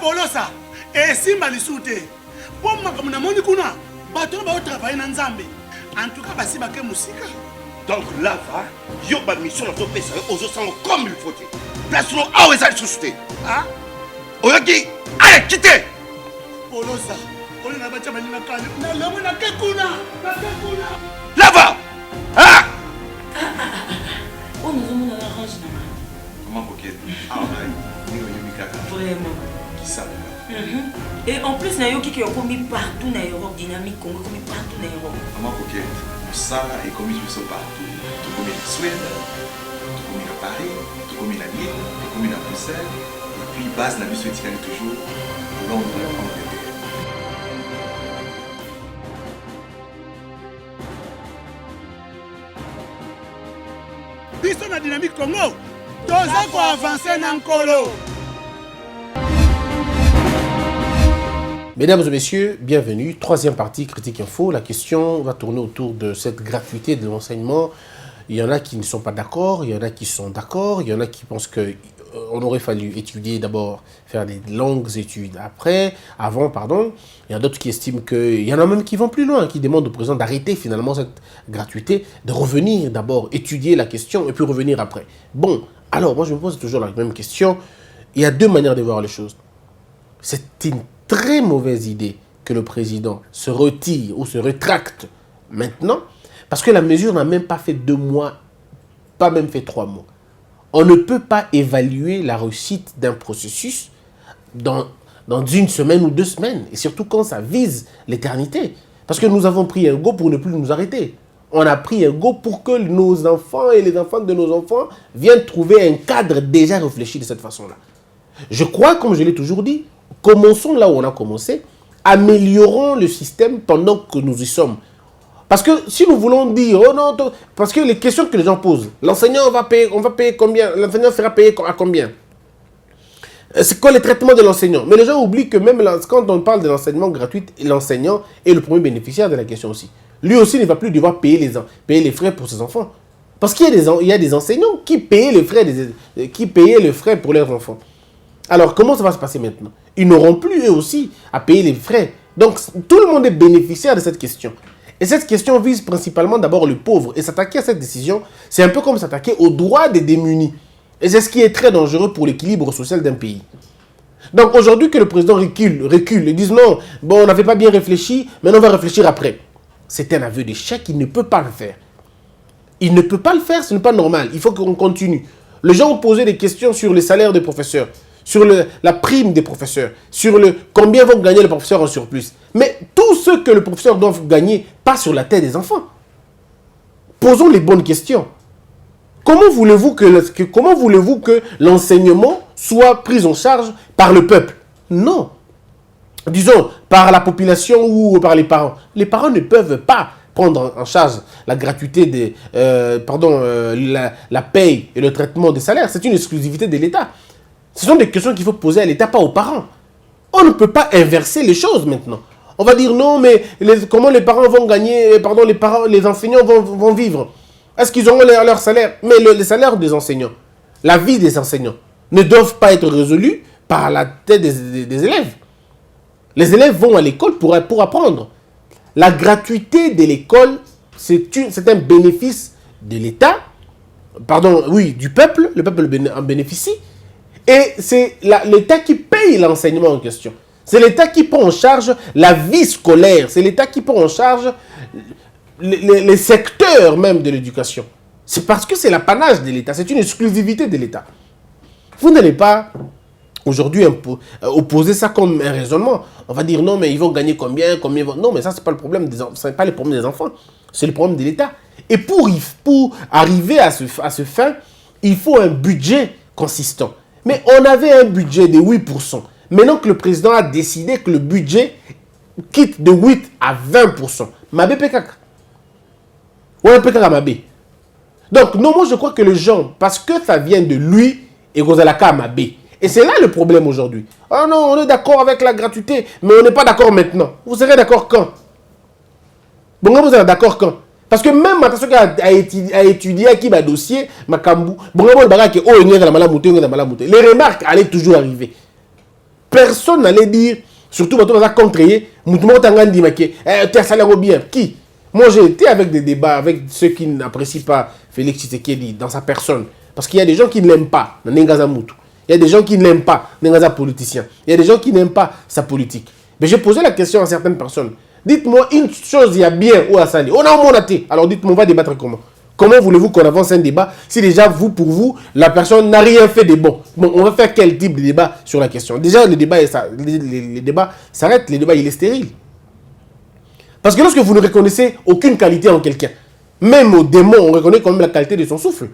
Polosa, et Simba Lissoute. Pour moi, comme on a kuna, bateau va travailler dans Nzambe. En tout cas, basi ba ke musika. Donc là, va, yo ba mission dans ton pays, aux autres comme il faut. Place nous à où ça suscité. Ah? Oyaki, allez, quittez. Polosa, on a battu ma ligne calme. Na la mona ke kuna, na ke kuna. Là-bas. Ah! Oh, nous avons la range. Comment coquette? Ah ouais, ni au Yumikaka. Vraiment. Qui ça? Et en plus, na yoki qui est commis partout dans l'Europe, dynamique, commis partout dans l'Europe. Comment coquette? Ça est commis partout. Tout comme en Suède, tout comme à Paris, tout comme à Lille, tout comme à Bruxelles. Et puis, base la mission est toujours Londres, Angleterre. Biso na dynamique Congo. Toza ko avancer na nkolo. Mesdames et messieurs, bienvenue. Troisième partie, Critique Info. La question va tourner autour de cette gratuité de l'enseignement. Il y en a qui ne sont pas d'accord, il y en a qui sont d'accord, il y en a qui pensent qu'on aurait fallu étudier d'abord, faire des longues études avant. Il y en a d'autres qui estiment qu'il y en a même qui vont plus loin, qui demandent au président d'arrêter finalement cette gratuité, de revenir d'abord, étudier la question et puis revenir après. Bon, alors moi je me pose toujours la même question. Il y a deux manières de voir les choses. C'est une très mauvaise idée que le président se retire ou se rétracte maintenant, parce que la mesure n'a même pas fait 2 mois, pas même fait 3 mois. On ne peut pas évaluer la réussite d'un processus dans 1 semaine ou 2 semaines, et surtout quand ça vise l'éternité. Parce que nous avons pris un go pour ne plus nous arrêter. On a pris un go pour que nos enfants et les enfants de nos enfants viennent trouver un cadre déjà réfléchi de cette façon-là. Je crois, comme je l'ai toujours dit, commençons là où on a commencé, améliorons le système pendant que nous y sommes. Parce que si nous voulons dire, oh non, parce que les questions que les gens posent, l'enseignant on va payer combien, l'enseignant sera payé à combien? C'est quoi le traitement de l'enseignant? Mais les gens oublient que même quand on parle de l'enseignement gratuit, l'enseignant est le premier bénéficiaire de la question aussi. Lui aussi ne va plus devoir payer les frais pour ses enfants. Parce qu'il y a des enseignants qui payaient les frais pour leurs enfants. Alors, comment ça va se passer maintenant? Ils n'auront plus, eux aussi, à payer les frais. Donc, tout le monde est bénéficiaire de cette question. Et cette question vise principalement d'abord le pauvre. Et s'attaquer à cette décision, c'est un peu comme s'attaquer aux droits des démunis. Et c'est ce qui est très dangereux pour l'équilibre social d'un pays. Donc, aujourd'hui, que le président recule et dise non, bon, on n'avait pas bien réfléchi, maintenant on va réfléchir après. C'est un aveu d'échec, il ne peut pas le faire. Il ne peut pas le faire, ce n'est pas normal. Il faut qu'on continue. Les gens ont posé des questions sur les salaires des professeurs, sur la prime des professeurs, sur combien vont gagner les professeurs en surplus. Mais tout ce que le professeur doit gagner passe sur la tête des enfants. Posons les bonnes questions. Comment voulez-vous que l'enseignement soit pris en charge par le peuple? Non. Disons, par la population ou par les parents. Les parents ne peuvent pas prendre en charge la gratuité, la paye et le traitement des salaires. C'est une exclusivité de l'État. Ce sont des questions qu'il faut poser à l'État, pas aux parents. On ne peut pas inverser les choses maintenant. On va dire non, mais comment les parents vont gagner, les enseignants vont vivre? Est-ce qu'ils auront leur salaire? Mais les salaires des enseignants, la vie des enseignants, ne doivent pas être résolus par la tête des élèves. Les élèves vont à l'école pour apprendre. La gratuité de l'école, c'est un bénéfice de l'État, du peuple, le peuple en bénéficie. Et c'est l'État qui paye l'enseignement en question. C'est l'État qui prend en charge la vie scolaire. C'est l'État qui prend en charge les secteurs même de l'éducation. C'est parce que c'est l'apanage de l'État. C'est une exclusivité de l'État. Vous n'allez pas aujourd'hui opposer ça comme un raisonnement. On va dire non, mais ils vont gagner combien vont... Non, mais ça, ce n'est pas le problème c'est pas le problème des enfants. C'est le problème de l'État. Et pour arriver à ce fin, il faut un budget consistant. Mais on avait un budget de 8%. Maintenant que le président a décidé que le budget quitte de 8 à 20%. Mabé Pekak. Ouais, Pekak Mabé. Donc, non, moi je crois que les gens, parce que ça vient de lui, et Gozalaka Mabé. Et c'est là le problème aujourd'hui. Ah non, on est d'accord avec la gratuité, mais on n'est pas d'accord maintenant. Vous serez d'accord quand? Bon, vous êtes d'accord quand? Parce que même attention à étudier à qui va dossier, les remarques allaient toujours arriver. personne n'allait dire, surtout quand on va contrer, tu as salaire bien. Qui? Moi, j'ai été avec des débats avec ceux qui n'apprécient pas Félix Tshisekedi dans sa personne. Parce qu'il y a des gens qui ne l'aiment pas, Nengaza Moutou. Il y a des gens qui ne l'aiment pas, Nengaza politicien. Il y a des gens qui n'aiment pas sa politique. Mais j'ai posé la question à certaines personnes. Dites-moi une chose, il y a bien ou à Sali. On a un monaté. Alors dites-moi, on va débattre comment? Comment voulez-vous qu'on avance un débat si déjà, pour vous, la personne n'a rien fait de bon? Bon, on va faire quel type de débat sur la question? Déjà, le débat, les débats s'arrêtent, le débat, il est stérile. Parce que lorsque vous ne reconnaissez aucune qualité en quelqu'un, même au démon, on reconnaît quand même la qualité de son souffle.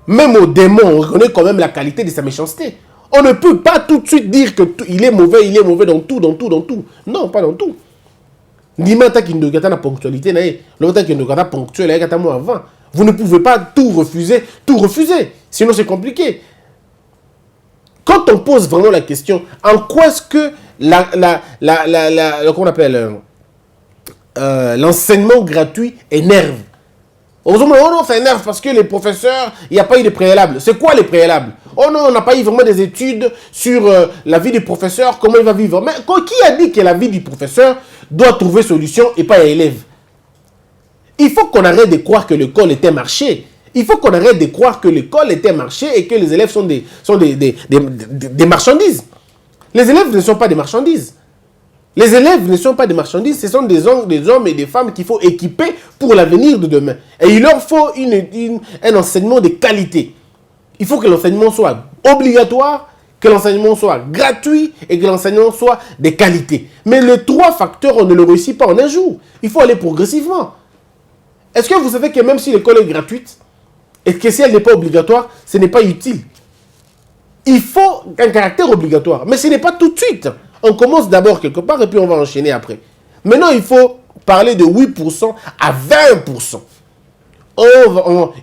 Même au démon, on reconnaît quand même la qualité de sa méchanceté. On ne peut pas tout de suite dire qu'il est mauvais dans tout. Non, pas dans tout. Nimata qui ne gata la ponctualité, l'autre qui ne gata ponctuel, avant. Vous ne pouvez pas tout refuser. Sinon, c'est compliqué. Quand on pose vraiment la question, en quoi est-ce que qu'on appelle l'enseignement gratuit énerve? Heureusement, oh non, ça énerve parce que les professeurs, il n'y a pas eu de préalable. C'est quoi les préalables? Oh non, on n'a pas eu vraiment des études sur la vie du professeur, comment il va vivre. Mais qui a dit que la vie du professeur doit trouver solution et pas élève? Il faut qu'on arrête de croire que l'école était marché. Il faut qu'on arrête de croire que l'école était marché et que les élèves sont des marchandises. Les élèves ne sont pas des marchandises. Les élèves ne sont pas des marchandises, ce sont des hommes et des femmes qu'il faut équiper pour l'avenir de demain. Et il leur faut un enseignement de qualité. Il faut que l'enseignement soit obligatoire, que l'enseignement soit gratuit et que l'enseignement soit de qualité. Mais les trois facteurs, on ne le réussit pas en un jour. Il faut aller progressivement. Est-ce que vous savez que même si l'école est gratuite, et que si elle n'est pas obligatoire, ce n'est pas utile? Il faut un caractère obligatoire, mais ce n'est pas tout de suite. On commence d'abord quelque part et puis on va enchaîner après. Maintenant, il faut parler de 8% à 20%.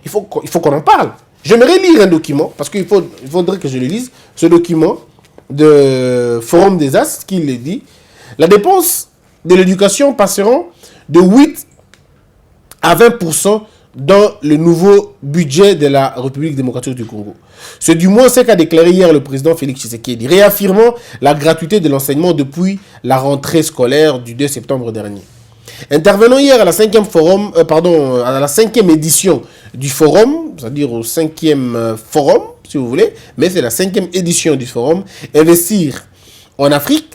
Il faut qu'on en parle. J'aimerais lire un document, parce qu'il faudrait que je le lise, ce document de Forum des As, qui le dit. La dépense de l'éducation passeront de 8 à 20% dans le nouveau budget de la République démocratique du Congo. C'est du moins ce qu'a déclaré hier le président Félix Tshisekedi, réaffirmant la gratuité de l'enseignement depuis la rentrée scolaire du 2 septembre dernier. Intervenant hier à la 5e édition du forum, c'est-à-dire au 5e forum, si vous voulez, mais c'est la 5e édition du forum, Investir en Afrique,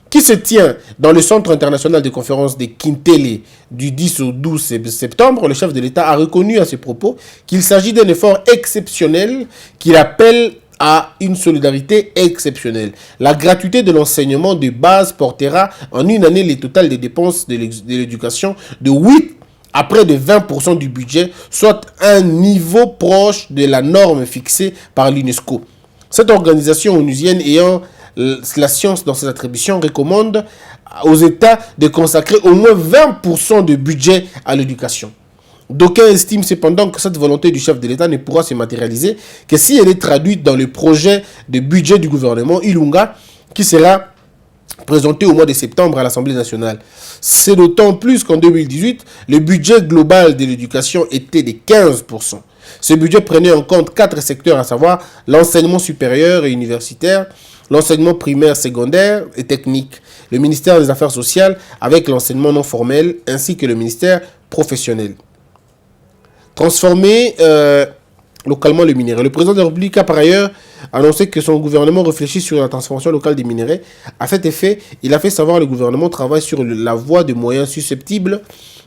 qui se tient dans le Centre international de conférence de Kintele du 10 au 12 septembre, le chef de l'État a reconnu à ses propos qu'il s'agit d'un effort exceptionnel qu'il appelle à une solidarité exceptionnelle. La gratuité de l'enseignement de base portera en une année le total des dépenses de l'éducation de 8 à près de 20% du budget, soit un niveau proche de la norme fixée par l'UNESCO. Cette organisation onusienne ayant la science dans ses attributions recommande aux États de consacrer au moins 20% de budget à l'éducation. D'aucuns estiment cependant que cette volonté du chef de l'État ne pourra se matérialiser que si elle est traduite dans le projet de budget du gouvernement Ilunga qui sera présenté au mois de septembre à l'Assemblée nationale. C'est d'autant plus qu'en 2018, le budget global de l'éducation était de 15%. Ce budget prenait en compte 4 secteurs, à savoir l'enseignement supérieur et universitaire, l'enseignement primaire, secondaire et technique, le ministère des Affaires sociales avec l'enseignement non formel, ainsi que le ministère professionnel. Transformer localement le minerai. Le président de la République a par ailleurs annoncé que son gouvernement réfléchit sur la transformation locale des minerais. À cet effet, il a fait savoir que le gouvernement travaille sur la voie de moyens susceptibles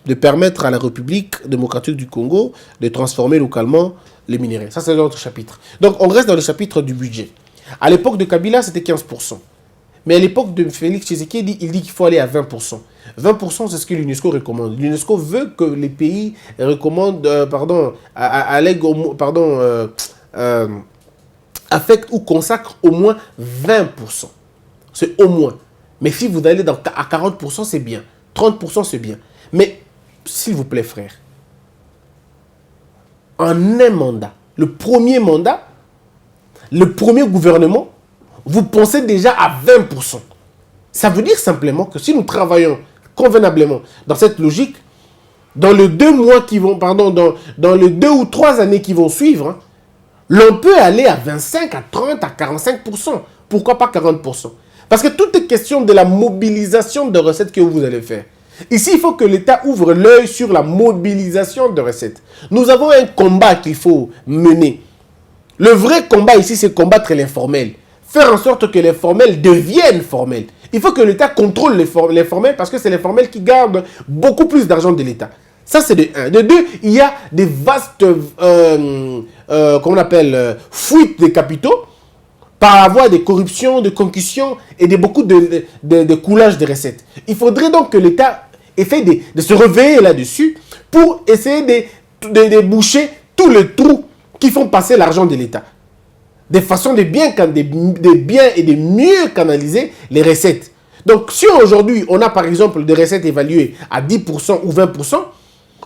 de permettre à la République démocratique du Congo de transformer localement les minerais. Ça, c'est l'autre chapitre. Donc, on reste dans le chapitre du budget. À l'époque de Kabila, c'était 15%. Mais à l'époque de Félix Tshisekedi, il dit qu'il faut aller à 20%. 20%, c'est ce que l'UNESCO recommande. L'UNESCO veut que les pays affectent ou consacrent au moins 20%. C'est au moins. Mais si vous allez à 40%, c'est bien. 30%, c'est bien. Mais, s'il vous plaît, frère, en un mandat, le premier gouvernement, vous pensez déjà à 20%. Ça veut dire simplement que si nous travaillons convenablement dans cette logique, dans les 2 mois qui vont, dans les 2 ou 3 années qui vont suivre, l'on peut aller à 25, à 30, à 45%. pourquoi pas 40%? Parce que tout est question de la mobilisation de recettes que vous allez faire. Ici, il faut que l'État ouvre l'œil sur la mobilisation de recettes. Nous avons un combat qu'il faut mener. Le vrai combat ici, c'est combattre l'informel. Faire en sorte que l'informel devienne formel. Il faut que l'État contrôle l'informel parce que c'est l'informel qui garde beaucoup plus d'argent de l'État. Ça, c'est de 1. De 2, il y a des vastes, comment on appelle, fuites de capitaux par la voie de corruption, de concussion et de beaucoup de coulage de recettes. Il faudrait donc que l'État essaie de se réveiller là-dessus pour essayer de boucher tous les trous qui font passer l'argent de l'État. De façon de bien et de mieux canaliser les recettes. Donc, si aujourd'hui, on a par exemple des recettes évaluées à 10% ou 20%,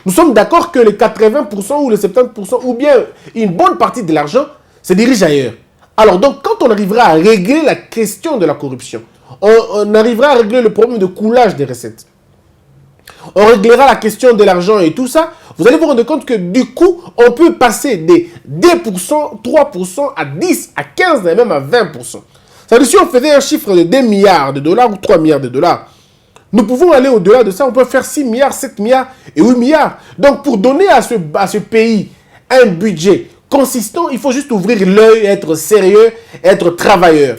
nous sommes d'accord que les 80% ou les 70% ou bien une bonne partie de l'argent se dirige ailleurs. Alors donc, quand on arrivera à régler la question de la corruption, on arrivera à régler le problème de coulage des recettes, on réglera la question de l'argent et tout ça, vous allez vous rendre compte que du coup, on peut passer des 2%, 3% à 10, à 15 et même à 20%. C'est-à-dire si on faisait un chiffre de 2 milliards de dollars ou 3 milliards de dollars, nous pouvons aller au-delà de ça, on peut faire 6 milliards, 7 milliards et 8 milliards. Donc pour donner à ce pays un budget consistant, il faut juste ouvrir l'œil, être sérieux, être travailleur.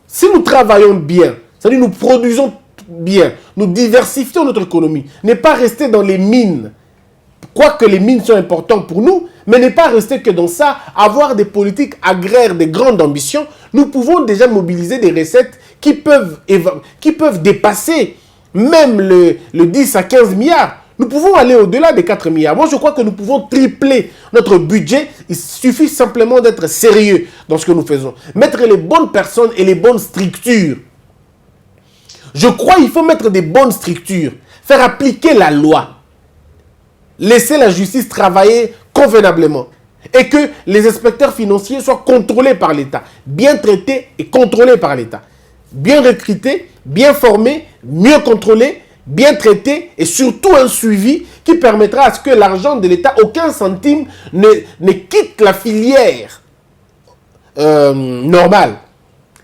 Si nous travaillons bien, c'est-à-dire nous produisons bien, nous diversifions notre économie, ne pas rester dans les mines, quoique les mines sont importantes pour nous, mais ne pas rester que dans ça, avoir des politiques agraires de grande ambition, nous pouvons déjà mobiliser des recettes qui peuvent dépasser même le 10 à 15 milliards. Nous pouvons aller au-delà des 4 milliards. Moi, je crois que nous pouvons tripler notre budget. Il suffit simplement d'être sérieux dans ce que nous faisons. Mettre les bonnes personnes et les bonnes structures. Je crois qu'il faut mettre des bonnes structures. Faire appliquer la loi. Laisser la justice travailler convenablement. Et que les inspecteurs financiers soient contrôlés par l'État. Bien traités et contrôlés par l'État. Bien recrutés, bien formés, mieux contrôlés, bien traités et surtout un suivi qui permettra à ce que l'argent de l'État, aucun centime, ne quitte la filière normale.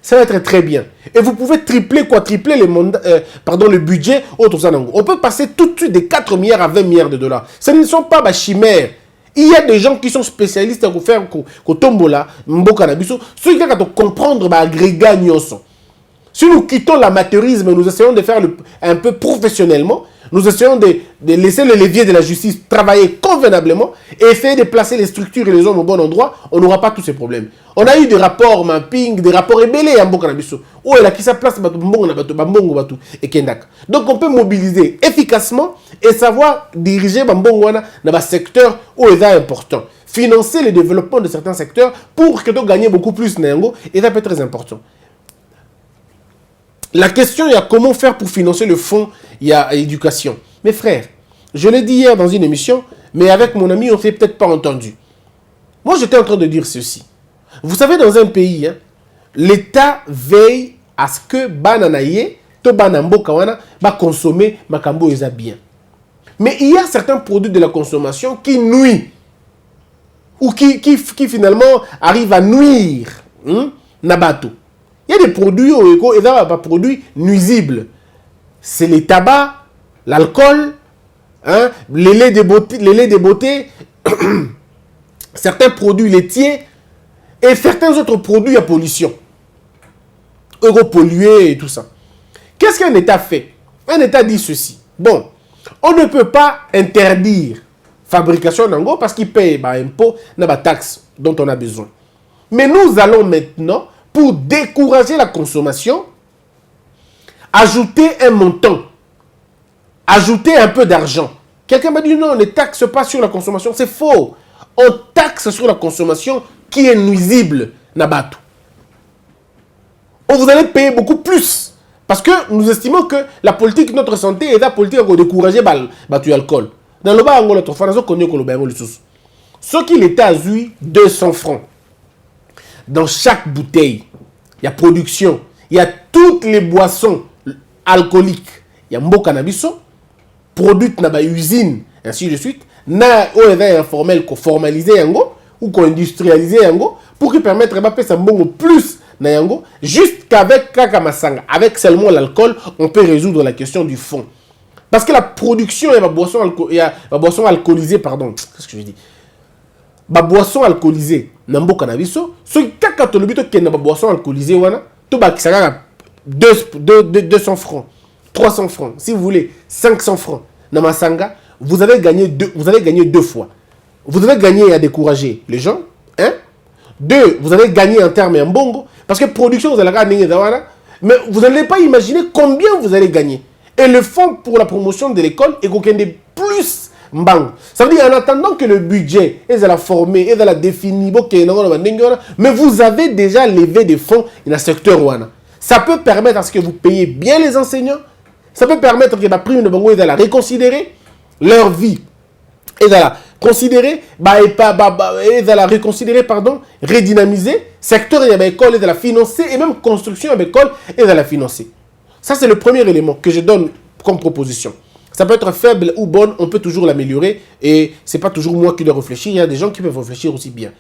Ça va être très bien. Et vous pouvez tripler, quadrupler le budget. On peut passer tout de suite de 4 milliards à 20 milliards de dollars. Ce ne sont pas des chimères. Il y a des gens qui sont spécialistes pour faire Kotombola, Mboka Nabiso. Ceux qui ont comprendre l'agrégat Nyonson. Si nous quittons l'amateurisme, nous essayons de faire un peu professionnellement, nous essayons de laisser le levier de la justice travailler convenablement et essayer de placer les structures et les hommes au bon endroit, on n'aura pas tous ces problèmes. On a eu des rapports mapping, des rapports ébélés à Mboka Nabiso. Où elle a qui sa place, et Kendak. Donc on peut mobiliser efficacement et savoir diriger Bambongo dans un secteur où il est important. Financer le développement de certains secteurs pour que tu gagnes beaucoup plus, et ça peut être très important. La question, il y a comment faire pour financer le fonds, il y a éducation. Mes frères, je l'ai dit hier dans une émission, mais avec mon ami, on ne s'est peut-être pas entendu. Moi, j'étais en train de dire ceci. Vous savez, dans un pays, l'État veille à ce que Bananaye, to Banambo Kawana, va consommer Makambo et bien. Mais il y a certains produits de la consommation qui nuisent, ou qui finalement arrivent à nuire Nabato. Il y a des produits et des produits nuisibles. C'est les tabacs, l'alcool, les laits de beauté, certains produits laitiers et certains autres produits à pollution. Europollués et tout ça. Qu'est-ce qu'un État fait? Un État dit ceci. Bon, on ne peut pas interdire fabrication d'ango parce qu'il paye impôt, taxe dont on a besoin. Mais nous allons maintenant, pour décourager la consommation, ajouter un montant, ajouter un peu d'argent. Quelqu'un m'a dit non, on ne taxe pas sur la consommation. C'est faux. On taxe sur la consommation qui est nuisible. Nabato. Vous allez payer beaucoup plus. Parce que nous estimons que la politique de notre santé est la politique de décourager l'alcool. Dans le bas, on a ce qui l'État a eu 200 francs. Dans chaque bouteille, il y a production, il y a toutes les boissons alcooliques. Il y a Mboka Nabiso, produites dans une usine, ainsi de suite. Na informel qu'on formalisé ou qu'on industrialisé pour qui permettre de faire plus Nayango, juste qu'avec Kakamasanga, avec seulement l'alcool, on peut résoudre la question du fond. Parce que la production et la boisson, boisson alcoolisée, pardon, qu'est-ce que je dis? La boisson alcoolisée, Nambo Cannabiso, ce kaka to lobito qui est la boisson alcoolisée, wana, tout bas qui s'agarre 200 francs, 300 francs, si vous voulez, 500 francs. Namasanga, vous allez gagner deux fois. Vous allez gagner à décourager les gens, hein? 2, vous allez gagner en termes en bongo, parce que production, vous allez gagner, mais vous n'allez pas imaginer combien vous allez gagner. Et le fonds pour la promotion de l'école est qu'aucun des plus mbang. Ça veut dire en attendant que le budget est la formé, est la défini, mais vous avez déjà levé des fonds dans le secteur wana. Ça peut permettre à ce que vous payez bien les enseignants. Ça peut permettre que la prime de bango est la réconsidérer leur vie et la considérer redynamiser secteur de l'école et de la financer et même construction de l'école et de la financer. Ça c'est le premier élément que je donne comme proposition. Ça peut être faible ou bonne, on peut toujours l'améliorer et c'est pas toujours moi qui dois réfléchir, il y a des gens qui peuvent réfléchir aussi bien.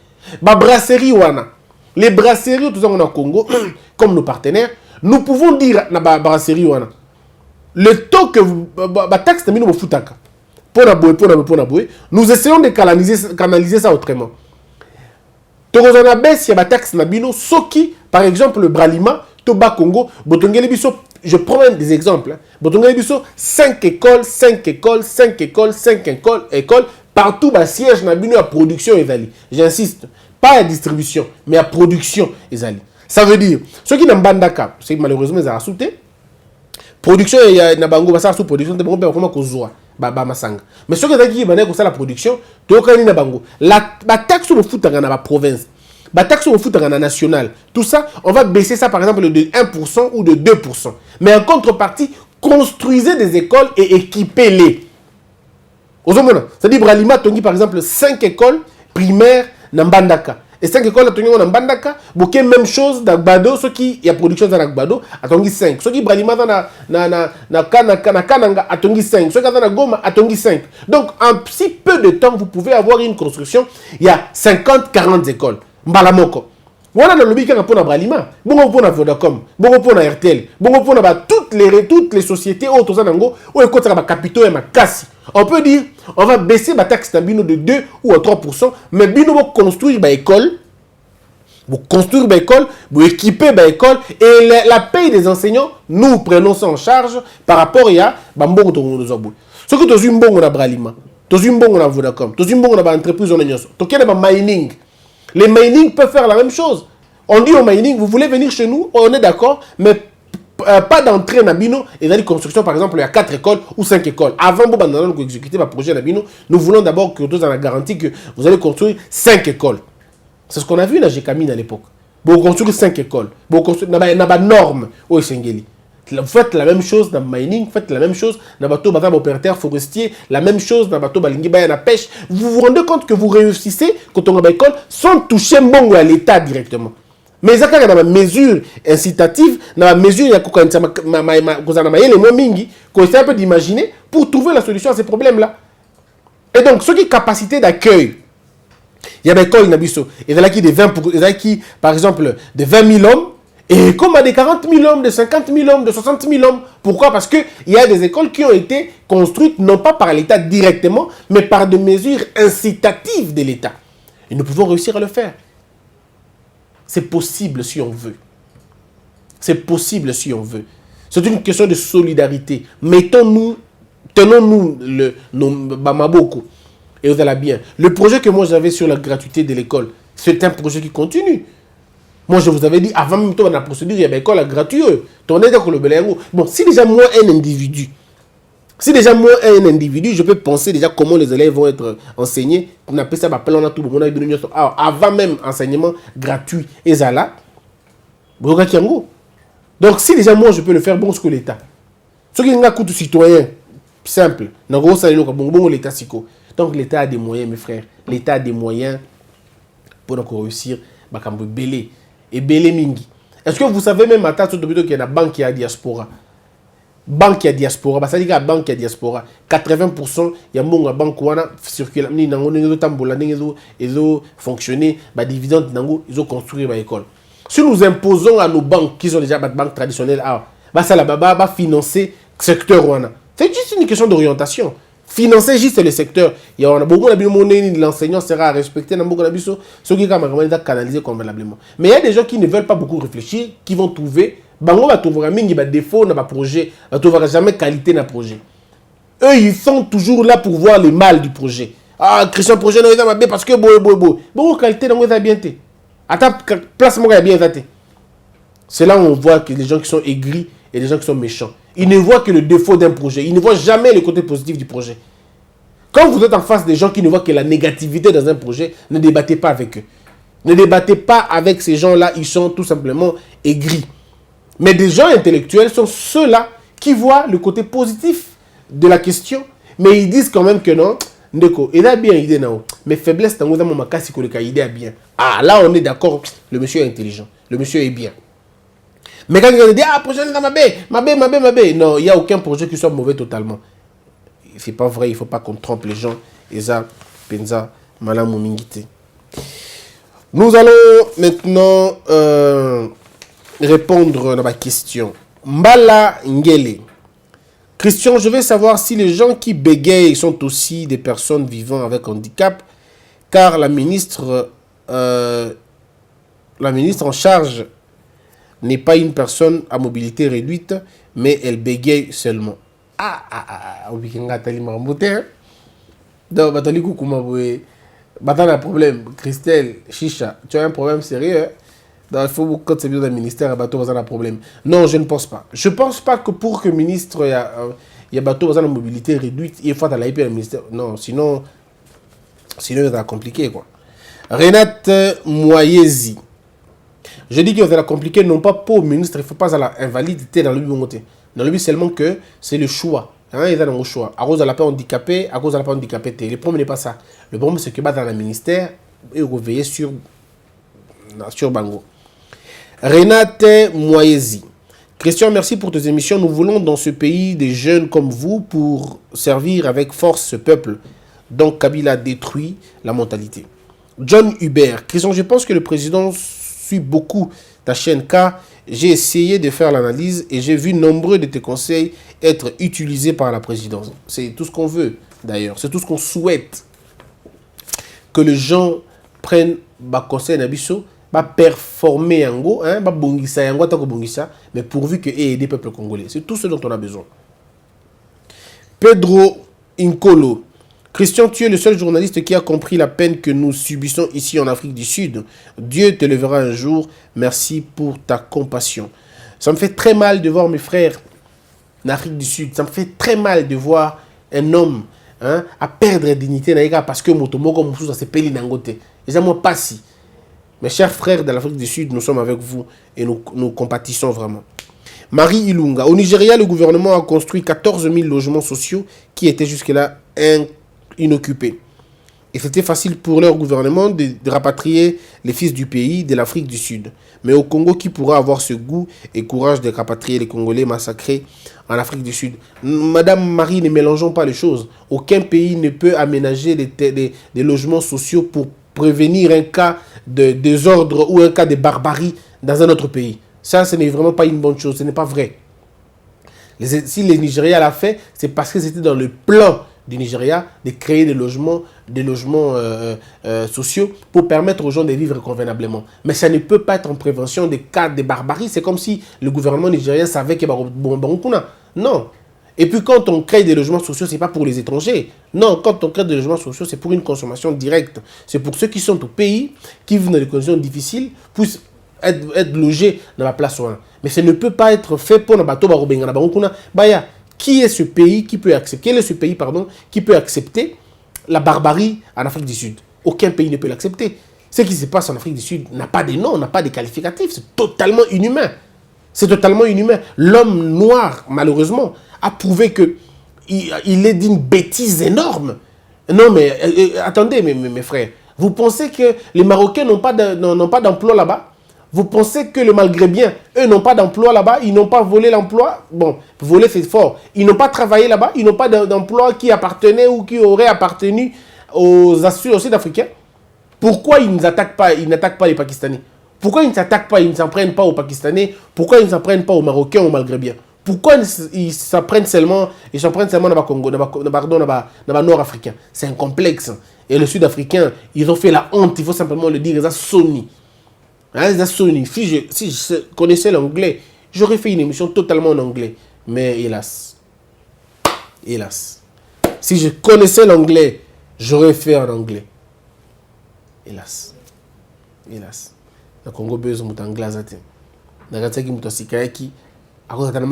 Brasserie wana. Les brasseries tout ça on a au Congo comme nos partenaires, nous pouvons dire na brasserie wana. Le taux que vous taxe tamino futaka. Nous essayons de canaliser ça autrement. Torozana baisse ya taxe nabino soki par exemple le Bralima Toba Congo, je prends des exemples. 5 écoles, partout, siège na production ezali. J'insiste, pas à distribution, mais à production ezali. Ça veut dire, ceux qui n'ont pas d'accord, c'est malheureusement ils ont sauté. Production il y a na bango basa sous production, de bango comment kozoa ba masanga. Mais ceux qui ont la production, to kani na bango. La taxe sur le foot dans la province. La taxe au foot national, tout ça, on va baisser ça par exemple de 1% ou de 2%. Mais en contrepartie, construisez des écoles et équipez-les. C'est-à-dire, Bralima, Tongi par exemple 5 écoles primaires dans Mbandaka. Et 5 écoles dans Mbandaka, bouquet même chose dans Gbado, ceux qui y a production dans Gbado, à Tongi 5. Ceux qui Bralima dans Kananga, à Tongi 5. Ceux qui dans Goma, à Tongi 5. Donc, en si peu de temps, vous pouvez avoir une construction, il y a 50-40 écoles. Mbalamoko. Voilà le lobby qui a pour Bralima, bon pour Vodacom, bon pour RTL, bon pour toutes les sociétés autres zanango ou écoute ça capitaux et ma casse. On peut dire on va baisser la taxe bino de 2 ou à 3%, mais bino va construire ba école, vous construire ba école, vous équiper ba école et la paye des enseignants, nous prenons ça en charge par rapport à bambongo to zobu. Ce que tu mbongo na Bralima, tu mbongo na Vodacom, tu mbongo na entreprise on nyonso, to kene ba mining. Les mining peuvent faire la même chose. On dit au mining, vous voulez venir chez nous, on est d'accord, mais pas d'entrée Nabino et dans les constructions, par exemple, il y a 4 écoles ou 5 écoles. Avant de exécuter le projet Nabino, nous voulons d'abord que vous avez la garantie que vous allez construire 5 écoles. C'est ce qu'on a vu dans Gécamine à l'époque. Vous construisez 5 écoles. Vous construisez des normes au Sengeli. Vous faites la même chose dans le mining, vous faites la même chose dans le bateau opérateur forestier, la même chose dans le bateau balingi la pêche. Vous vous rendez compte que vous réussissez quand on a une école sans toucher mbongo à l'État directement. Mais ça, il y a une mesure incitative, une mesure qu'on essaie un peu d'imaginer pour trouver la solution à ces problèmes-là. Et donc, ceux qui ont capacité d'accueil, il y a des écoles il y a qui, par exemple, de 20 000 hommes, et comme à des 40 000 hommes, de 50 000 hommes, de 60 000 hommes. Pourquoi? Parce qu'il y a des écoles qui ont été construites non pas par l'État directement, mais par des mesures incitatives de l'État. Et nous pouvons réussir à le faire. C'est possible si on veut. C'est possible si on veut. C'est une question de solidarité. Tenons-nous nos Bamaboko. Et vous allez bien. Le projet que moi j'avais sur la gratuité de l'école, c'est un projet qui continue. Moi, je vous avais dit, avant même la procédure, il y avait l'école gratuite. Bon, si déjà moi, un individu, je peux penser déjà comment les élèves vont être enseignés. On appelle ça, avant même enseignement gratuit. Et ça là, donc si déjà moi, je peux le faire, bon, ce que l'État. Ce qui est un coût citoyen, simple. Donc l'État a des moyens, mes frères. L'État a des moyens pour réussir à belé. Et belé mingi. Est-ce que vous savez même à Tato qu'il y a une banque qui a diaspora? Banque à diaspora, ça dit que la banque à diaspora, 80% il y a une banque qui circule, ils ont fonctionné, les dividendes, ils ont construit l'école. Si nous imposons à nos banques, qui sont déjà des banques traditionnelles, ça va financer le secteur. C'est juste une question d'orientation. Financer juste le secteur. Il y a beaucoup de l'enseignant sera respecté dans beaucoup de ceux qui ont canalisé convenablement. Mais il y a des gens qui ne veulent pas beaucoup réfléchir, qui vont trouver, bango va trouver un défaut dans le projet, va trouver jamais qualité dans le projet. Eux, ils sont toujours là pour voir le mal du projet. Ah, Christian projet non est bien parce que bon qualité dans est bien té. À ta place moi bien été. C'est là où on voit que les gens qui sont aigris et les gens qui sont méchants. Ils ne voient que le défaut d'un projet. Ils ne voient jamais le côté positif du projet. Quand vous êtes en face des gens qui ne voient que la négativité dans un projet, ne débattez pas avec eux. Ne débattez pas avec ces gens-là. Ils sont tout simplement aigris. Mais des gens intellectuels sont ceux-là qui voient le côté positif de la question. Mais ils disent quand même que non. Ndeko, il a bien idée non. Mais faiblesse, dans mon makasi que le idée a bien. Ah, là on est d'accord. Le monsieur est intelligent. Le monsieur est bien. Mais quand on dit, projet est mabé. Non, il n'y a aucun projet qui soit mauvais totalement. C'est pas vrai, il ne faut pas qu'on trompe les gens. Eza, Penza, Malam Mingite. Nous allons maintenant répondre à ma question. Mbala Ngele. Christian, je veux savoir si les gens qui bégayent sont aussi des personnes vivant avec handicap, car la ministre en charge n'est pas une personne à mobilité réduite, mais elle bégaye seulement. Donc, un problème. Christelle, Chicha, tu as un problème sérieux. Il faut que tu aies besoin d'un ministère, tu as un problème. Non, je ne pense pas. Je ne pense pas que pour que le ministre il y a une mobilité réduite, il faut aller à ministère. Non, sinon, ça va compliqué, quoi. Renate Moyezi. Je dis que ça va compliqué, non pas pour le ministre, il ne faut pas l'invalidité dans le but côté. Dans le but seulement que c'est le choix. Il y a un choix. À cause de la paix handicapée, à cause de la paix handicapée. Le problème n'est pas ça. Le problème, c'est que dans le ministère, il faut veiller sur Bango. Renate Moyezi. Christian, merci pour tes émissions. Nous voulons dans ce pays des jeunes comme vous pour servir avec force ce peuple. Donc Kabila détruit la mentalité. John Hubert. Christian, je pense que le président suit beaucoup ta chaîne car j'ai essayé de faire l'analyse et j'ai vu nombreux de tes conseils être utilisés par la présidence. C'est tout ce qu'on veut d'ailleurs. C'est tout ce qu'on souhaite. Que les gens prennent ba conseil Nabiso, ba performer en go, ba bongisa yango ta ko bongisa, mais pourvu que aider les peuples congolais. C'est tout ce dont on a besoin. Pedro Incolo. Christian, tu es le seul journaliste qui a compris la peine que nous subissons ici en Afrique du Sud. Dieu te lèvera un jour. Merci pour ta compassion. Ça me fait très mal de voir mes frères en Afrique du Sud. Ça me fait très mal de voir un homme à perdre la dignité parce que Motomoko Moussou s'est payé n'angote. Et ça moi pas si. Mes chers frères de l'Afrique du Sud, nous sommes avec vous et nous compatissons vraiment. Marie Ilunga. Au Nigeria, le gouvernement a construit 14 000 logements sociaux qui étaient jusque-là inoccupés. Et c'était facile pour leur gouvernement de rapatrier les fils du pays, de l'Afrique du Sud. Mais au Congo, qui pourra avoir ce goût et courage de rapatrier les Congolais massacrés en Afrique du Sud? Madame Marie, ne mélangeons pas les choses. Aucun pays ne peut aménager des logements sociaux pour prévenir un cas de désordre ou un cas de barbarie dans un autre pays. Ça, ce n'est vraiment pas une bonne chose. Ce n'est pas vrai. Si les Nigériens l'ont fait, c'est parce que c'était dans le plan du Nigeria de créer des logements sociaux pour permettre aux gens de vivre convenablement. Mais ça ne peut pas être en prévention des cas de barbarie. C'est comme si le gouvernement nigérien savait qu'il y a non. Et puis quand on crée des logements sociaux, ce n'est pas pour les étrangers. Non, quand on crée des logements sociaux, c'est pour une consommation directe. C'est pour ceux qui sont au pays, qui vivent dans des conditions difficiles, puissent être logés dans la place soin. Mais ça ne peut pas être fait pour le bateau Baya. Qui est ce pays qui peut accepter, quel est ce pays, pardon, qui peut accepter la barbarie en Afrique du Sud? Aucun pays ne peut l'accepter. Ce qui se passe en Afrique du Sud n'a pas de nom, n'a pas de qualificatif. C'est totalement inhumain. C'est totalement inhumain. L'homme noir, malheureusement, a prouvé qu'il est d'une bêtise énorme. Non, mais attendez, mes frères. Vous pensez que les Marocains n'ont pas d'emploi là-bas? Vous pensez que le Maghrébien, eux n'ont pas d'emploi là-bas, ils n'ont pas volé l'emploi? Bon, voler c'est fort. Ils n'ont pas travaillé là-bas, ils n'ont pas d'emploi qui appartenait ou qui aurait appartenu aux Sud-Africains. Pourquoi ils n'attaquent pas les Pakistanais? Pourquoi ils ne s'attaquent pas, ils ne s'en prennent pas aux Pakistanais? Pourquoi ils ne s'en prennent pas aux Marocains, aux Maghrébiens? Pourquoi ils s'en prennent seulement dans le Congo, dans le Nord-Africain? C'est un complexe. Et les Sud-Africains, ils ont fait la honte, il faut simplement le dire, ils ont sonné. Si je connaissais l'anglais, j'aurais fait une émission totalement en anglais. Mais hélas. Si je connaissais l'anglais, j'aurais fait en anglais. Hélas. Le Congo besoin de anglais.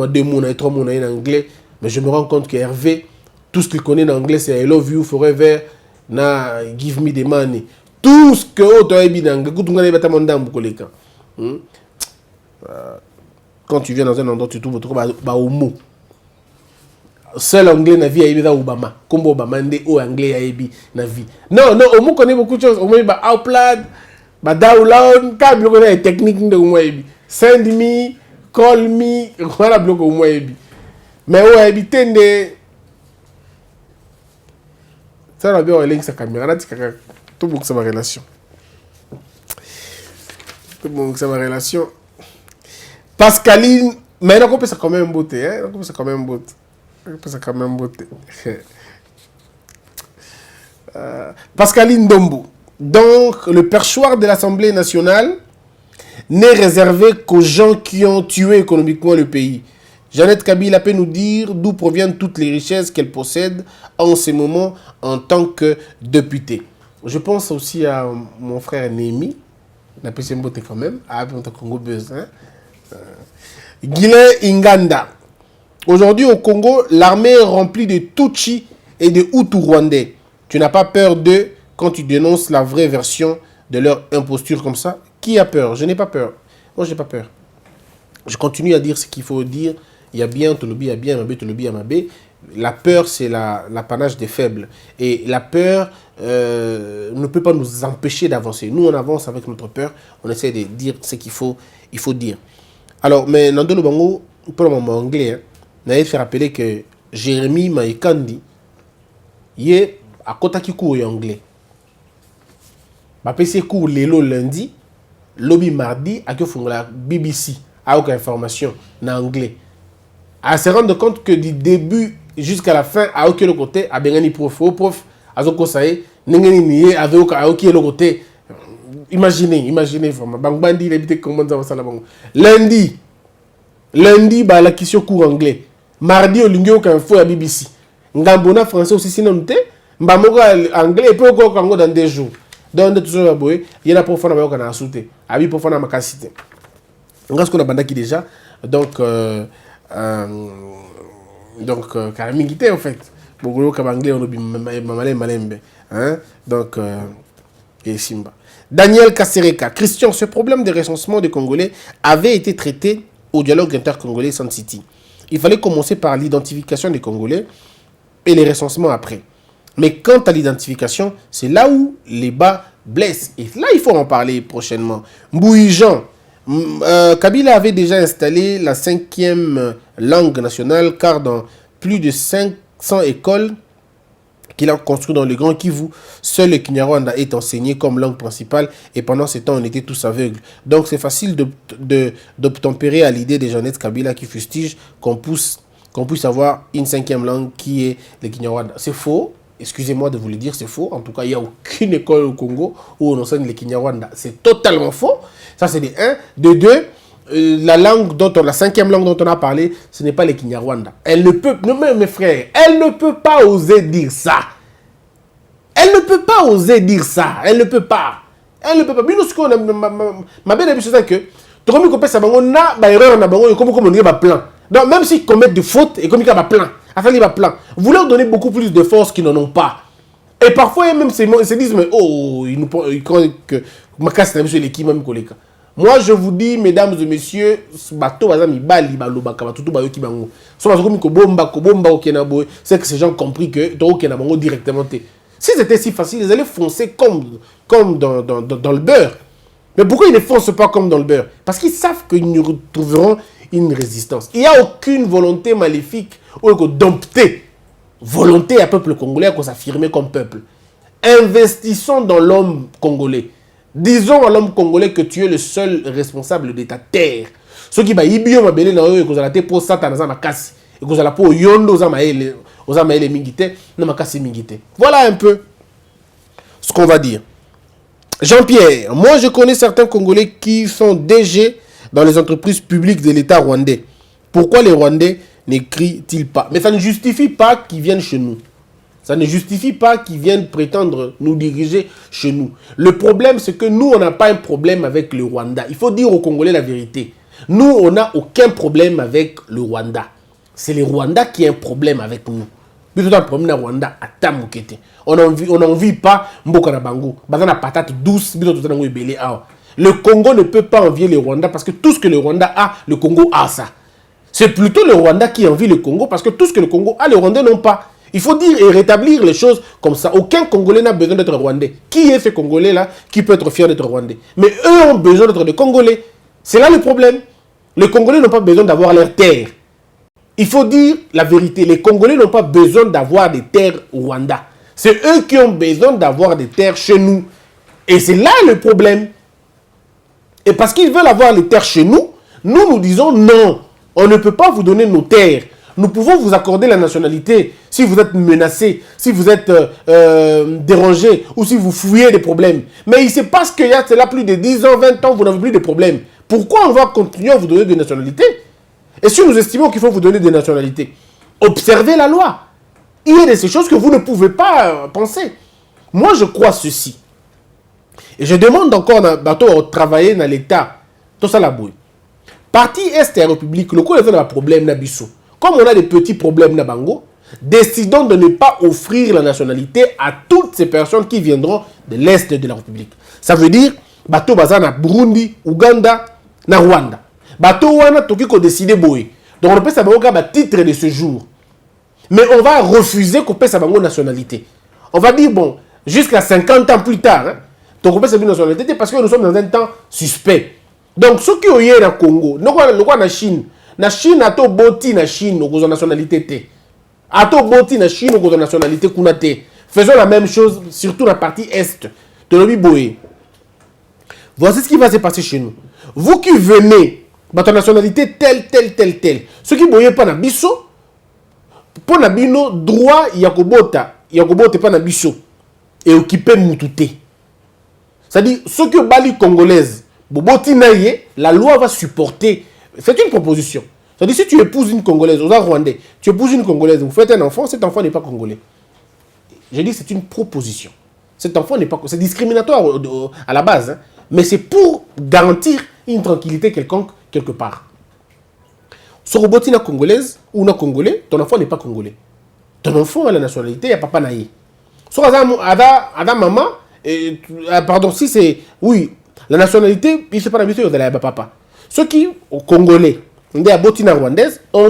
Deux mots et 3 mots en anglais. Mais je me rends compte que Hervé, tout ce qu'il connaît en anglais, c'est I love you forever, na give me the money. Tout ce que tu as dit en anglais, quand tu viens dans un endroit, tu trouves au mot. Seul anglais na vie à Obama. Comme Obama, au anglais à na vie. Non, au mot connaît beaucoup de choses. Au moins, upload, download, câble connaît les techniques de moi. Send me, call me, voilà bloc au moins. Mais au habiter de ça va bien en ligne sa caméra là, tout beaucoup ça ma relation. Tout beaucoup ça ma relation. Pascaline, mais on peut ça quand même beauté, hein? On peut ça quand même beauté. Pascaline Dombo. Donc, le perchoir de l'Assemblée nationale n'est réservé qu'aux gens qui ont tué économiquement le pays. Jeannette Kabila peut nous dire d'où proviennent toutes les richesses qu'elle possède en ce moment en tant que députée. Je pense aussi à mon frère Némi, la PCM Beauté quand même, à Congo Buzz. Guilain Inganda. Aujourd'hui au Congo, l'armée est remplie de Tutsi et de Hutus rwandais. Tu n'as pas peur d'eux quand tu dénonces la vraie version de leur imposture comme ça? Qui a peur? Je n'ai pas peur. Moi, je n'ai pas peur. Je continue à dire ce qu'il faut dire. Il y a bien, Tolobi, il y a bien, Mabé, Tolobi, Mabé. La peur, c'est l'apanage des faibles. Et la peur ne peut pas nous empêcher d'avancer. Nous, on avance avec notre peur. On essaie de dire ce qu'il faut dire. Alors, mais dans le Bango, pour le moment anglais, on a fait rappeler que Jérémy Maïkandi, il est à Kotaki cours anglais. Je suis cours lundi, lobby mardi, à la BBC, à aucune information en anglais. À se rendre compte que du début jusqu'à la fin, à aucun côté, à Bengani prof, à Zoko Sae, Nengeni Nié, à aucun côté. Imaginez vraiment. Bangbandi, il habite comment ça va ça là-bas. Lundi, bah, la question cours anglais. Mardi, au Lingio, quand il faut à BBC. Ngambona français aussi, sinon, Mbamoga anglais, et puis au Congo dans 2 jours. Donc, il y a un profond à la souté. Ah oui, profond à ma cassité. On a ce qu'on a bandaki déjà. Donc, carrément quitté en fait. Beaucoup comme anglais, on a malembe. Donc, et Simba. Daniel Kassereka. Christian, ce problème de recensement des Congolais avait été traité au dialogue intercongolais Sun City. Il fallait commencer par l'identification des Congolais et les recensements après. Mais quant à l'identification, c'est là où les bas blessent. Et là, il faut en parler prochainement. Mbouy-Jean. Kabila avait déjà installé la 5e langue nationale car dans plus de 500 écoles qu'il a construites dans le Grand Kivu, seul le Kinyarwanda est enseigné comme langue principale et pendant ce temps on était tous aveugles. Donc c'est facile d'obtempérer à l'idée de Jeannette Kabila qui fustige qu'on puisse avoir une 5e langue qui est le Kinyarwanda. C'est faux. Excusez-moi de vous le dire, c'est faux. En tout cas, il n'y a aucune école au Congo où on enseigne le Kinyarwanda. C'est totalement faux. Ça, c'est de 1. De 2, la 5e langue dont on a parlé, ce n'est pas le Kinyarwanda. Elle ne peut, non, mes frères, elle ne peut pas oser dire ça. Elle ne peut pas oser dire ça. Elle ne peut pas. Elle ne peut pas. Mais nous, ce qu'on a, ma belle amie, c'est que, tu vois, comme ça, on a une erreur, comme on dit, plan. Donc, même s'ils commettent des fautes, et comme il y a plein. Enfin, il va plein. Vous leur donnez beaucoup plus de force qu'ils n'en ont pas. Et parfois, même, ils se disent, mais oh, ils croient que ma casse est l'équipe, même collègue. Moi, je vous dis, mesdames et messieurs, c'est que ces gens ont compris que directement. Si c'était si facile, ils allaient foncer comme dans le beurre. Mais pourquoi ils ne foncent pas comme dans le beurre? Parce qu'ils savent qu'ils nous retrouveront une résistance. Il n'y a aucune volonté maléfique ou dompter volonté à peuple congolais à s'affirmer comme peuple. Investissons dans l'homme congolais. Disons à l'homme congolais que tu es le seul responsable de ta terre. Ce qui va ibio mabele na yo ekozala te pour Satan za makasi. Ekozala pour yondo za maele mingite na makasi mingite. Voilà un peu ce qu'on va dire. Jean-Pierre, moi je connais certains Congolais qui sont DG dans les entreprises publiques de l'État rwandais. Pourquoi les Rwandais n'écrivent-ils pas? Mais ça ne justifie pas qu'ils viennent chez nous. Ça ne justifie pas qu'ils viennent prétendre nous diriger chez nous. Le problème, c'est que nous, on n'a pas un problème avec le Rwanda. Il faut dire aux Congolais la vérité. Nous, on n'a aucun problème avec le Rwanda. C'est le Rwanda qui a un problème avec nous. On n'envie pas Mboka na Bango. Bazana patate douce. Le Congo ne peut pas envier le Rwanda parce que tout ce que le Rwanda a, le Congo a ça. C'est plutôt le Rwanda qui envie le Congo parce que tout ce que le Congo a, les Rwandais n'ont pas. Il faut dire et rétablir les choses comme ça. Aucun Congolais n'a besoin d'être Rwandais. Qui est ce Congolais-là qui peut être fier d'être Rwandais? Mais eux ont besoin d'être des Congolais. C'est là le problème. Les Congolais n'ont pas besoin d'avoir leur terre. Il faut dire la vérité. Les Congolais n'ont pas besoin d'avoir des terres au Rwanda. C'est eux qui ont besoin d'avoir des terres chez nous. Et c'est là le problème. Et parce qu'ils veulent avoir les terres chez nous, nous disons non. On ne peut pas vous donner nos terres. Nous pouvons vous accorder la nationalité si vous êtes menacé, si vous êtes dérangé ou si vous fouillez des problèmes. Mais il se passe qu'il y a cela plus de 10 ans, 20 ans, vous n'avez plus de problèmes. Pourquoi on va continuer à vous donner des nationalités? Et si nous estimons qu'il faut vous donner des nationalités, observez la loi. Il y a de ces choses que vous ne pouvez pas penser. Moi, je crois ceci. Et je demande encore à travailler dans l'État. Tout ça, la bouille. Parti Est et République, le coup de un problème na biso. Comme on a des petits problèmes na Bango, décidons de ne pas offrir la nationalité à toutes ces personnes qui viendront de l'Est de la République. Ça veut dire, bateau bazana Burundi, Ouganda, na Rwanda. Bateau wana toki ko décider boy. Donc on peut savoir un titre de séjour. Mais on va refuser qu'on paie sa nationalité. On va dire, bon, jusqu'à 50 ans plus tard, hein, donc on peut sa nationalité parce que nous sommes dans un temps suspect. Donc, ceux qui ont eu au Congo, nous avons en Chine. Na Chine, ato boti na Chine, nous avons nationalité te. Ato boti na Chine, nous avons nationalité kunate. Faisons la même chose, surtout dans la partie Est de l'Obiboé. Voici ce qui va se passer chez nous. Vous qui venez, votre nationalité telle. Ceux qui ne voyez pas na biso, pour na bino, droit, yakobota pas na biso. Et occupé moutouté. C'est-à-dire, ceux qui ont bali congolaise, la loi va supporter. C'est une proposition. C'est-à-dire, si tu épouses une Congolaise, aux Rwandais, tu épouses une Congolaise, vous faites un enfant, cet enfant n'est pas congolais. Je dis c'est une proposition. Cet enfant n'est pas... C'est discriminatoire à la base, hein, mais c'est pour garantir une tranquillité quelconque quelque part. Si tu es une Congolaise ou un Congolais, ton enfant n'est pas congolais. Ton enfant a la nationalité, il n'y a papa naïe. Si tu as maman, pardon, si c'est... Oui, la nationalité, il ne sait pas la mission de la papa. Ceux qui, au Congolais, on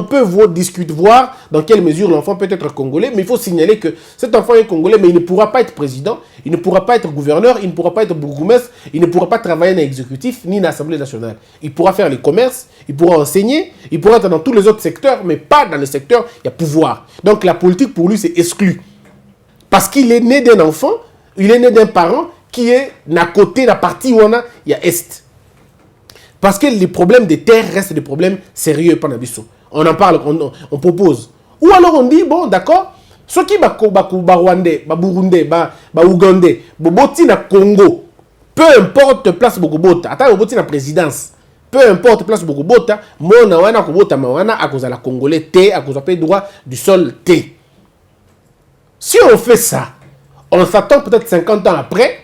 peut discuter, voir dans quelle mesure l'enfant peut être congolais, mais il faut signaler que cet enfant est congolais, mais il ne pourra pas être président, il ne pourra pas être gouverneur, il ne pourra pas être bourgmestre, il ne pourra pas travailler dans l'exécutif ni dans l'Assemblée nationale. Il pourra faire les commerces, il pourra enseigner, il pourra être dans tous les autres secteurs, mais pas dans le secteur, il y a pouvoir. Donc la politique pour lui, c'est exclu. Parce qu'il est né d'un enfant, il est né d'un parent qui est à côté de la partie où il y a Est. Parce que les problèmes des terres restent des problèmes sérieux pendant Bissau. On en parle, on propose. Ou alors on dit, bon, d'accord, ceux qui Rwandais, Burundais, Ougandais, Boboti na Congo, peu importe place Bogobota, attends, Boboti na présidence, peu importe place Bogobota, mona wana Kobota mawana à cause de la Congolais T, à cause de droit du sol T. Si on fait ça, on s'attend peut-être 50 ans après,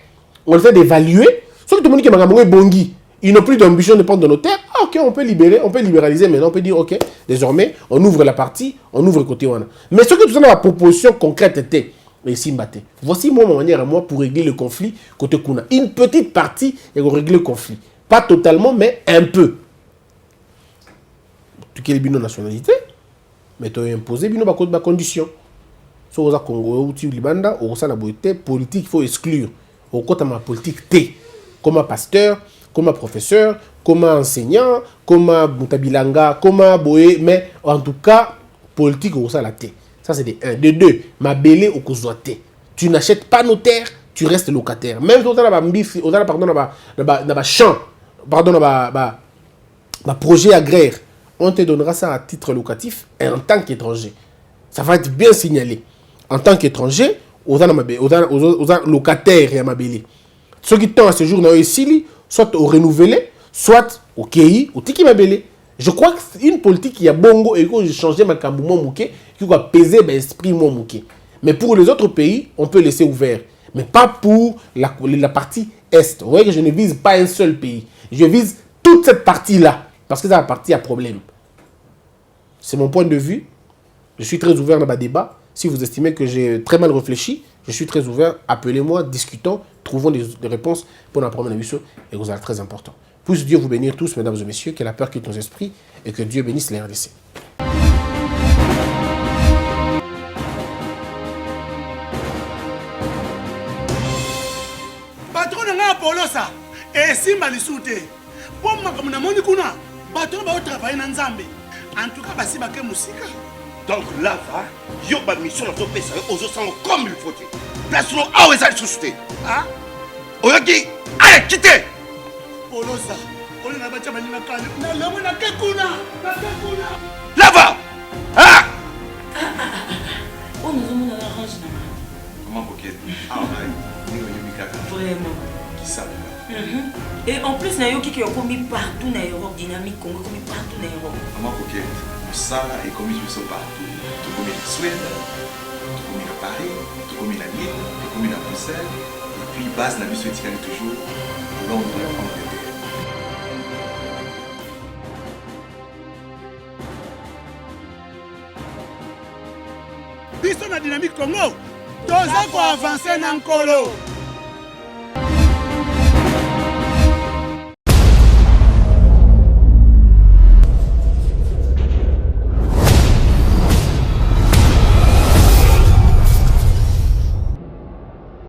on essaie d'évaluer, ceux qui te montrent que Bongi, ils n'ont plus d'ambition de prendre de nos terres. Ah, ok, on peut libérer, on peut libéraliser maintenant. On peut dire, ok, désormais, on ouvre la partie, on ouvre le côté wana. Mais ce que tout ça, la proposition concrète était, ici, voici ma manière à moi pour régler le conflit côté Kuna. Une petite partie et régler le conflit. Pas totalement, mais un peu. Tu as les nationalité, mais tu as imposé ma condition. Si vous avez Congo ou Libanda, ou ça la politique, il faut exclure. Au côté de ma politique T, comme un pasteur, comme un professeur, comme un enseignant, comme un Boutabilanga, comme un Boé, mais en tout cas, politique, on ça la T. Ça, c'est des 1. De 2, ma belé au Kozoate. Tu n'achètes pas nos terres, tu restes locataire. Même si on a mbisi, on a pardon na champ, pardon na projet agraire, on te donnera ça à titre locatif et en tant qu'étranger. Ça va être bien signalé. En tant qu'étranger, on a locataire et mabeli. Ceux qui sont à ce jour ici, soit au renouvelé, soit au KI, au tiki mabeli. Je crois que c'est une politique qui a bongo et que j'ai changé ma kambouma mouké, qui va peser l'esprit mouké. Mais pour les autres pays, on peut laisser ouvert. Mais pas pour la partie Est. Vous voyez que je ne vise pas un seul pays. Je vise toute cette partie-là. Parce que c'est la partie à problème. C'est mon point de vue. Je suis très ouvert dans ma débat. Si vous estimez que j'ai très mal réfléchi, je suis très ouvert. Appelez-moi, discutons, trouvons des réponses pour la première émission. Et vous êtes très important. Puisse Dieu vous bénir tous, mesdames et messieurs, que la peur quitte nos esprits et que Dieu bénisse les RDC. Patron nga Polosa, esimba lisute. Pour makambo na moni kuna, patron ba travailler na Nzambe. En tout cas, basi ba ke musika. Donc là, yo ba mission na to pesa yo ozo sango comme il faut. Place no awe za susute. Ah? Oyoki, allez, quittez. Polosa, on na ba chama ni na kale. Na lomo na ke kuna. Là-bas. Ah! Oh, nous avons un orange. Comment coquette? Ah, Vraiment. Qui savent? Et en plus, il y a qui ont commis partout dans l'Europe, dynamique, Congo, commis partout dans l'Europe. Comment coquette? Ça est commis partout. Tout comme en Suède, tout comme à Paris, tout comme à Lille, tout comme à Bruxelles. Et puis, base la mission éthique toujours Londres, Angleterre. Biso na dynamique Congo, toza ko avancer na nkolo.